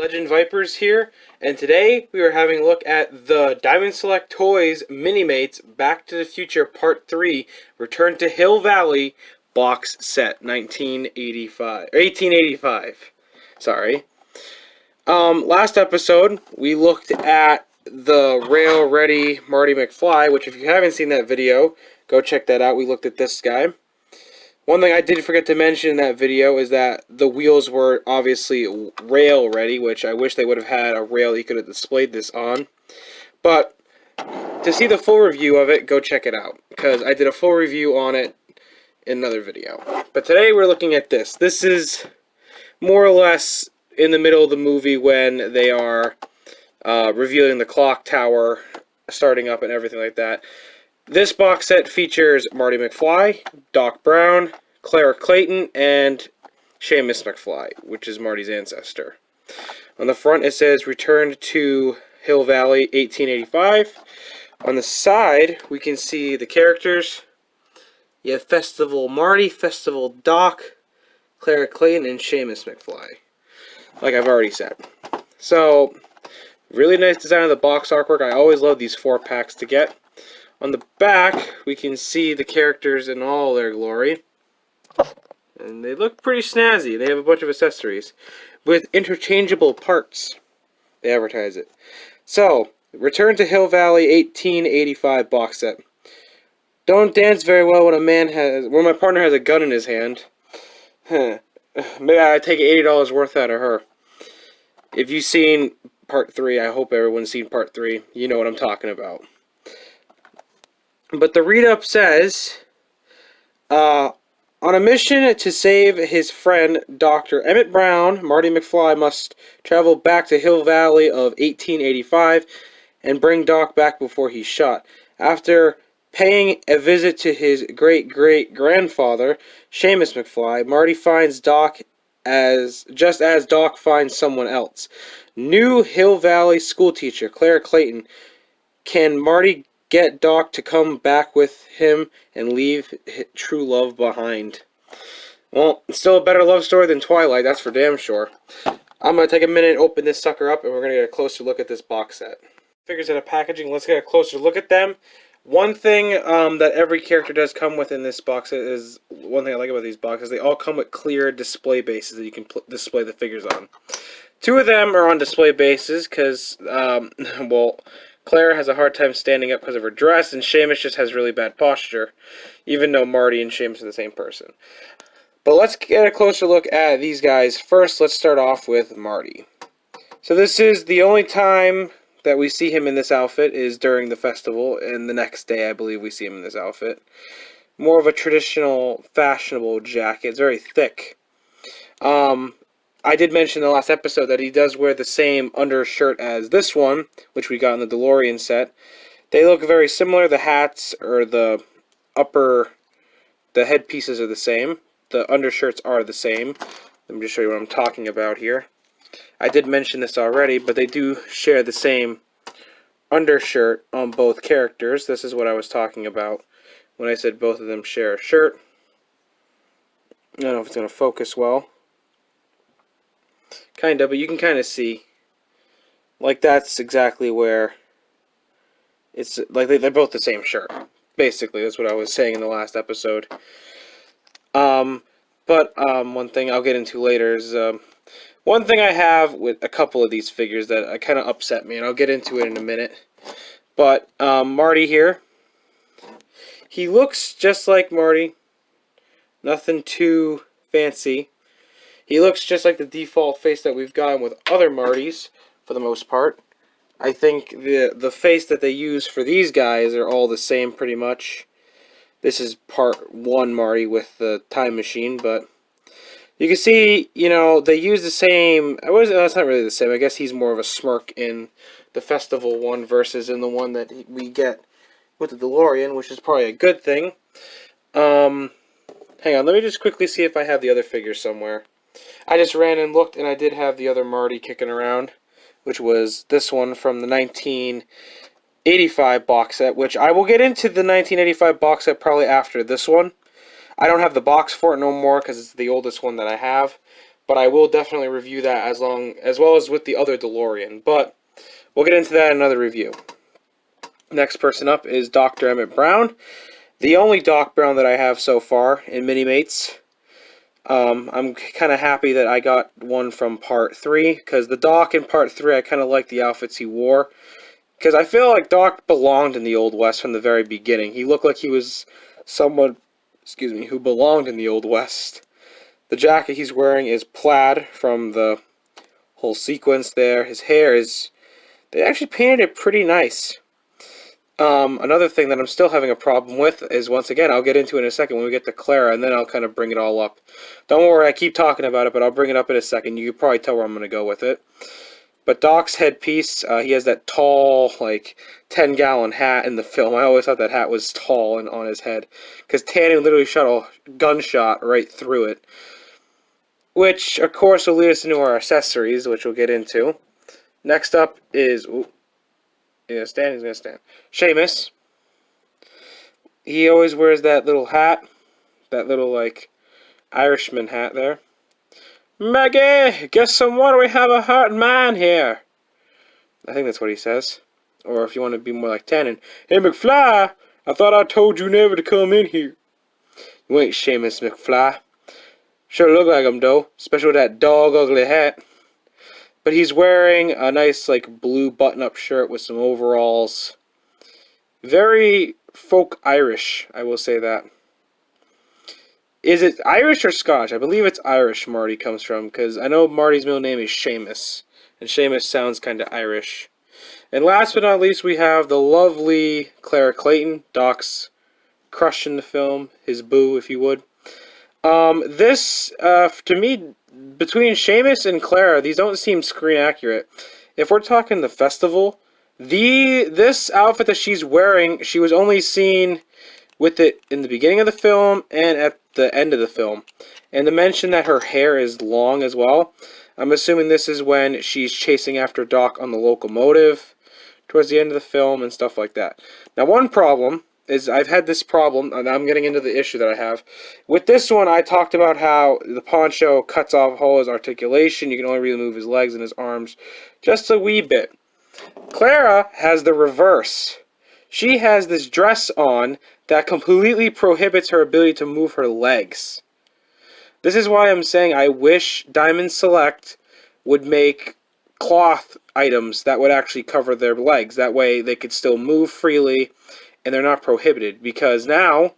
Legend Vipers here, and today we are having a look at the Diamond Select Toys Minimates Back to the Future Part 3 Return to Hill Valley box set 1885. Sorry. Last episode we looked at the Rail Ready Marty McFly, which if you haven't seen that video, go check that out. We looked at this guy. One thing I did forget to mention in that video is that the wheels were obviously rail ready, which I wish they would have had a rail you could have displayed this on. But to see the full review of it, go check it out, because I did a full review on it in another video. But today we're looking at this. This is more or less in the middle of the movie when they are revealing the clock tower, starting up and everything like that. This box set features Marty McFly, Doc Brown, Clara Clayton, and Seamus McFly, which is Marty's ancestor. On the front it says Return to Hill Valley 1885. On the side we can see the characters. You have Festival Marty, Festival Doc, Clara Clayton, and Seamus McFly, like I've already said. So, really nice design of the box artwork. I always love these 4-packs to get. On the back, we can see the characters in all their glory. And they look pretty snazzy. They have a bunch of accessories with interchangeable parts. They advertise it. So, Return to Hill Valley 1885 box set. Don't dance very well when when my partner has a gun in his hand. Maybe I take $80 worth out of her. If you've seen Part 3, I hope everyone's seen Part 3. You know what I'm talking about. But the read-up says, on a mission to save his friend, Dr. Emmett Brown, Marty McFly must travel back to Hill Valley of 1885 and bring Doc back before he's shot. After paying a visit to his great-great-grandfather, Seamus McFly, Marty finds Doc just as Doc finds someone else. New Hill Valley schoolteacher, Clara Clayton. Can Marty get Doc to come back with him and leave true love behind? Well, it's still a better love story than Twilight, that's for damn sure. I'm going to take a minute and open this sucker up, and we're going to get a closer look at this box set. Figures out of packaging, let's get a closer look at them. One thing that every character does come with in this box set is, one thing I like about these boxes, they all come with clear display bases that you can display the figures on. 2 of them are on display bases because, well, Claire has a hard time standing up because of her dress, and Seamus just has really bad posture, even though Marty and Seamus are the same person. But let's get a closer look at these guys. First, let's start off with Marty. So this is the only time that we see him in this outfit is during the festival, and the next day I believe we see him in this outfit. More of a traditional, fashionable jacket. It's very thick. I did mention in the last episode that he does wear the same undershirt as this one, which we got in the DeLorean set. They look very similar. The hats or the headpieces are the same. The undershirts are the same. Let me just show you what I'm talking about here. I did mention this already, but they do share the same undershirt on both characters. This is what I was talking about when I said both of them share a shirt. I don't know if it's going to focus well. Kinda, but you can kind of see. Like, that's exactly where it's like they're both the same shirt. Basically, that's what I was saying in the last episode. One thing I'll get into later is one thing I have with a couple of these figures that kind of upset me, and I'll get into it in a minute. But Marty here, he looks just like Marty. Nothing too fancy. He looks just like the default face that we've gotten with other Martys, for the most part. I think the face that they use for these guys are all the same, pretty much. This is part 1 Marty with the time machine, but you can see, you know, they use the same. That's not really the same. I guess he's more of a smirk in the festival one versus in the one that we get with the DeLorean, which is probably a good thing. Hang on, let me just quickly see if I have the other figures somewhere. I just ran and looked, and I did have the other Marty kicking around, which was this one from the 1985 box set, which I will get into the 1985 box set probably after this one. I don't have the box for it no more because it's the oldest one that I have. but I will definitely review that as well as with the other DeLorean. But we'll get into that in another review. Next person up is Dr. Emmett Brown, the only Doc Brown that I have so far in Minimates. I'm kind of happy that I got one from Part 3, because the Doc in Part 3, I kind of like the outfits he wore. Because I feel like Doc belonged in the Old West from the very beginning. He looked like he was someone, who belonged in the Old West. The jacket he's wearing is plaid from the whole sequence there. His hair is... They actually painted it pretty nice. Another thing that I'm still having a problem with is, once again, I'll get into it in a second when we get to Clara, and then I'll kind of bring it all up. Don't worry, I keep talking about it, but I'll bring it up in a second. You can probably tell where I'm going to go with it. But Doc's headpiece, he has that tall, like, 10-gallon hat in the film. I always thought that hat was tall and on his head, because Tanning literally shot a gunshot right through it. Which, of course, will lead us into our accessories, which we'll get into. Next up is... Ooh, he's going to stand. Seamus. He always wears that little hat. That little, like, Irishman hat there. Maggie, get some water, we have a hurt man here. I think that's what he says. Or if you want to be more like Tannen. Hey, McFly, I thought I told you never to come in here. You ain't Seamus McFly. Sure look like him, though. Especially with that dog ugly hat. But he's wearing a nice, like, blue button-up shirt with some overalls. Very folk Irish, I will say that. Is it Irish or Scottish? I believe it's Irish Marty comes from, because I know Marty's middle name is Seamus. And Seamus sounds kind of Irish. And last but not least, we have the lovely Clara Clayton, Doc's crush in the film, his boo, if you would. To me, between Seamus and Clara, these don't seem screen accurate. If we're talking the festival, this outfit that she's wearing, she was only seen with it in the beginning of the film and at the end of the film. And to mention that her hair is long as well, I'm assuming this is when she's chasing after Doc on the locomotive towards the end of the film and stuff like that. Now, one problem is I've had this problem, and I'm getting into the issue that I have. With this one, I talked about how the poncho cuts off all his articulation. You can only really move his legs and his arms just a wee bit. Clara has the reverse. She has this dress on that completely prohibits her ability to move her legs. This is why I'm saying I wish Diamond Select would make cloth items that would actually cover their legs. That way they could still move freely and they're not prohibited. Because now,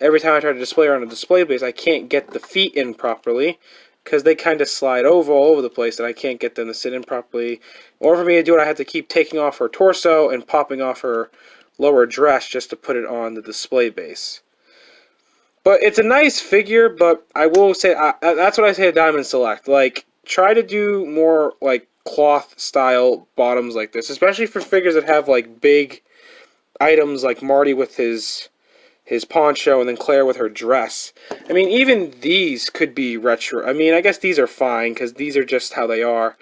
every time I try to display her on a display base, I can't get the feet in properly because they kind of slide all over the place and I can't get them to sit in properly. In order for me to do it, I have to keep taking off her torso and popping off her lower dress just to put it on the display base. But it's a nice figure, but I will say, that's what I say to Diamond Select. Like, try to do more, like, cloth-style bottoms like this, especially for figures that have, like, big items like Marty with his poncho and then Claire with her dress. I mean, even these could be retro. I mean, I guess these are fine, because these are just how they are.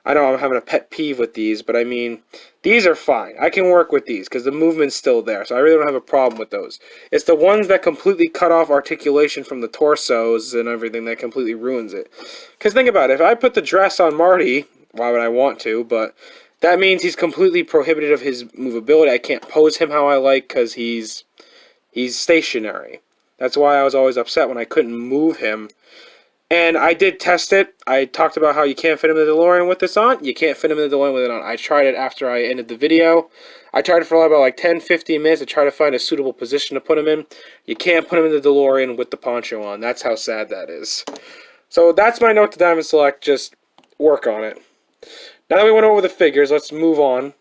I know I'm having a pet peeve with these, but I mean, these are fine. I can work with these because the movement's still there, so I really don't have a problem with those. It's the ones that completely cut off articulation from the torsos and everything that completely ruins it. Because think about it, if I put the dress on Marty, why would I want to, but that means he's completely prohibited of his movability. I can't pose him how I like because he's stationary. That's why I was always upset when I couldn't move him. And I did test it. I talked about how you can't fit him in the DeLorean with this on. You can't fit him in the DeLorean with it on. I tried it after I ended the video. I tried it for about like 10-15 minutes to try to find a suitable position to put him in. You can't put him in the DeLorean with the poncho on. That's how sad that is. So that's my note to Diamond Select. Just work on it. Now that we went over the figures, let's move on.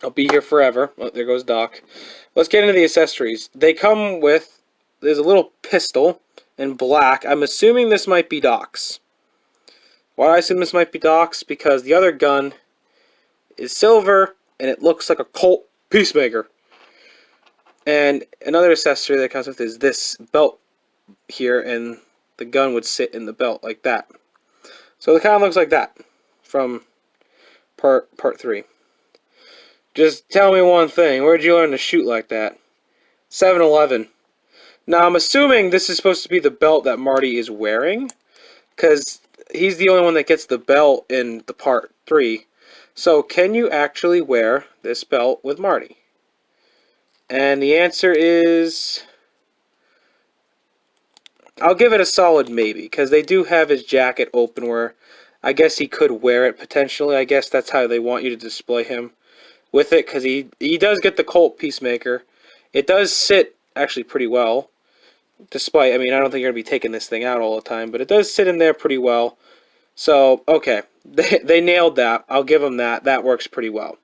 I'll be here forever. Oh, there goes Doc. Let's get into the accessories. They come with, there's a little pistol in black. I'm assuming this might be Doc's. Why do I assume this might be Doc's? Because the other gun is silver and it looks like a Colt Peacemaker. And another accessory that comes with is this belt here, and the gun would sit in the belt like that. So it kind of looks like that from part 3. Just tell me one thing. Where'd you learn to shoot like that? 7-Eleven. Now, I'm assuming this is supposed to be the belt that Marty is wearing, because he's the only one that gets the belt in the part 3. So can you actually wear this belt with Marty? And the answer is, I'll give it a solid maybe, because they do have his jacket open where I guess he could wear it potentially. I guess that's how they want you to display him with it, because he does get the Colt Peacemaker. It does sit actually pretty well, despite, I mean, I don't think you're going to be taking this thing out all the time, but it does sit in there pretty well. So, okay, they nailed that. I'll give them that. That works pretty well.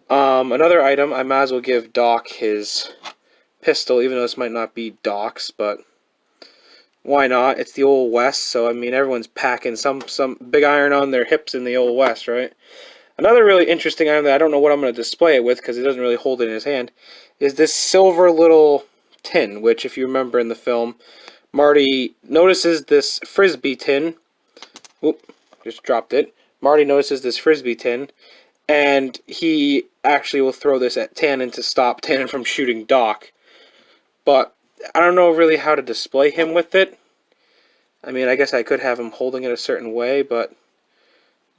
Another item, I might as well give Doc his pistol, even though this might not be Doc's, but why not? It's the Old West, so I mean, everyone's packing some big iron on their hips in the Old West, right? Another really interesting item that I don't know what I'm going to display it with, because he doesn't really hold it in his hand, is this silver little tin, which, if you remember in the film, Marty notices this Frisbee tin. Oop, just dropped it. Marty notices this Frisbee tin, and he actually will throw this at Tannen to stop Tannen from shooting Doc. But I don't know really how to display him with it. I mean, I guess I could have him holding it a certain way, but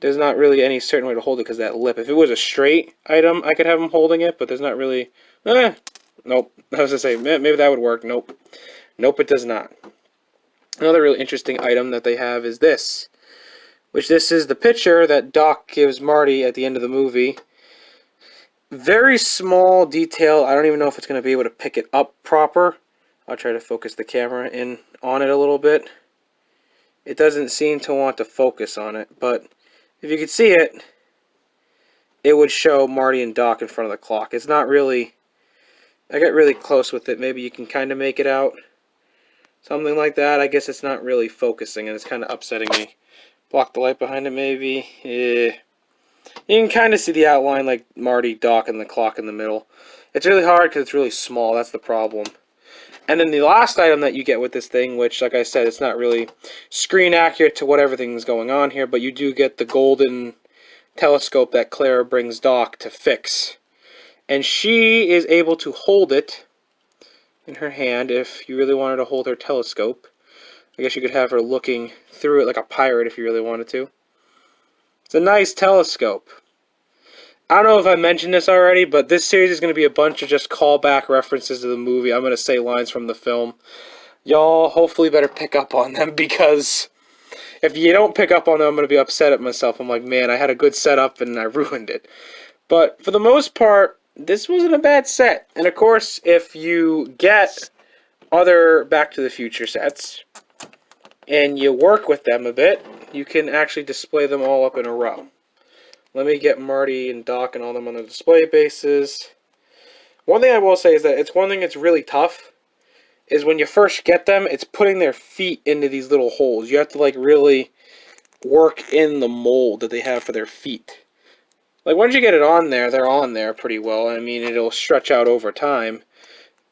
there's not really any certain way to hold it because that lip. If it was a straight item, I could have him holding it, but there's not really... Nope. I was going to say, maybe that would work. Nope. Nope, it does not. Another really interesting item that they have is this, which this is the picture that Doc gives Marty at the end of the movie. Very small detail. I don't even know if it's going to be able to pick it up proper. I'll try to focus the camera in on it a little bit. It doesn't seem to want to focus on it, but if you could see it, it would show Marty and Doc in front of the clock. It's not really... I got really close with it. Maybe you can kind of make it out. Something like that. I guess it's not really focusing, and it's kind of upsetting me. Block the light behind it, maybe. Yeah. You can kind of see the outline, like Marty, Doc, and the clock in the middle. It's really hard because it's really small. That's the problem. And then the last item that you get with this thing, which, like I said, it's not really screen accurate to what everything's going on here, but you do get the golden telescope that Clara brings Doc to fix. And she is able to hold it in her hand if you really wanted to hold her telescope. I guess you could have her looking through it like a pirate if you really wanted to. It's a nice telescope. I don't know if I mentioned this already, but this series is going to be a bunch of just callback references to the movie. I'm going to say lines from the film. Y'all hopefully better pick up on them, because if you don't pick up on them, I'm going to be upset at myself. I'm like, man, I had a good setup and I ruined it. But for the most part, this wasn't a bad set. And of course, if you get other Back to the Future sets and you work with them a bit, you can actually display them all up in a row. Let me get Marty and Doc and all them on the display bases. One thing I will say is that it's one thing that's really tough, is when you first get them, it's putting their feet into these little holes. You have to like really work in the mold that they have for their feet. Like once you get it on there, they're on there pretty well. I mean, it'll stretch out over time.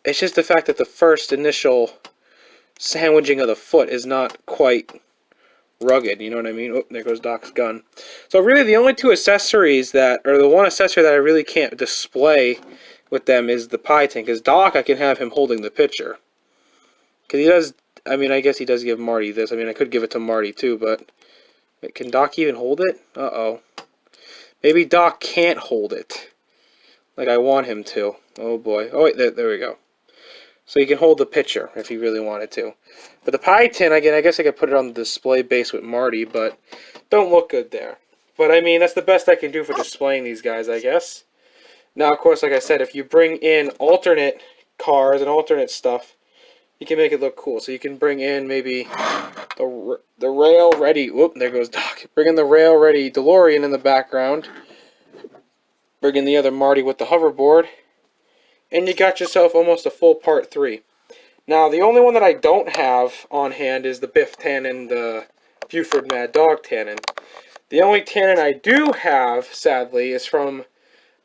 It's just the fact that the first initial sandwiching of the foot is not quite rugged, you know what I mean? Oh, there goes Doc's gun. So really the only two accessories that, or the one accessory that I really can't display with them is the pie tin, because Doc, I can have him holding the pitcher. Because he does, I mean, I guess he does give Marty this. I mean, I could give it to Marty too, but wait, can Doc even hold it? Uh-oh. Maybe Doc can't hold it like I want him to. Oh boy. Oh wait, there we go. So he can hold the pitcher if he really wanted to. But the pie tin, again, I guess I could put it on the display base with Marty, but don't look good there. But I mean, that's the best I can do for displaying these guys, I guess. Now, of course, like I said, if you bring in alternate cars and alternate stuff, you can make it look cool. So you can bring in maybe the rail-ready... Whoop, there goes Doc. Bring in the rail-ready DeLorean in the background. Bring in the other Marty with the hoverboard. And you got yourself almost a full part 3. Now, the only one that I don't have on hand is the Biff Tannen, the Buford Mad Dog Tannen. The only Tannen I do have, sadly, is from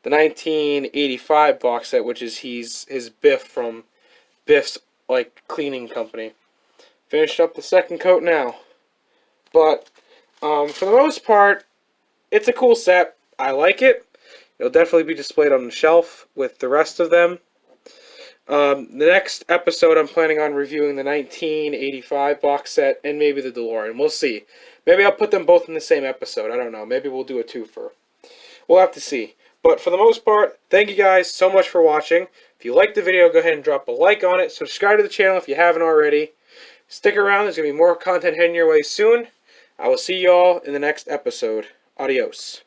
the 1985 box set, which is his Biff from Biff's cleaning company. Finished up the second coat now. But for the most part, it's a cool set. I like it. It'll definitely be displayed on the shelf with the rest of them. The next episode, I'm planning on reviewing the 1985 box set and maybe the DeLorean. We'll see. Maybe I'll put them both in the same episode. I don't know. Maybe we'll do a twofer. We'll have to see. But for the most part, thank you guys so much for watching. If you liked the video, go ahead and drop a like on it. Subscribe to the channel if you haven't already. Stick around. There's going to be more content heading your way soon. I will see you all in the next episode. Adios.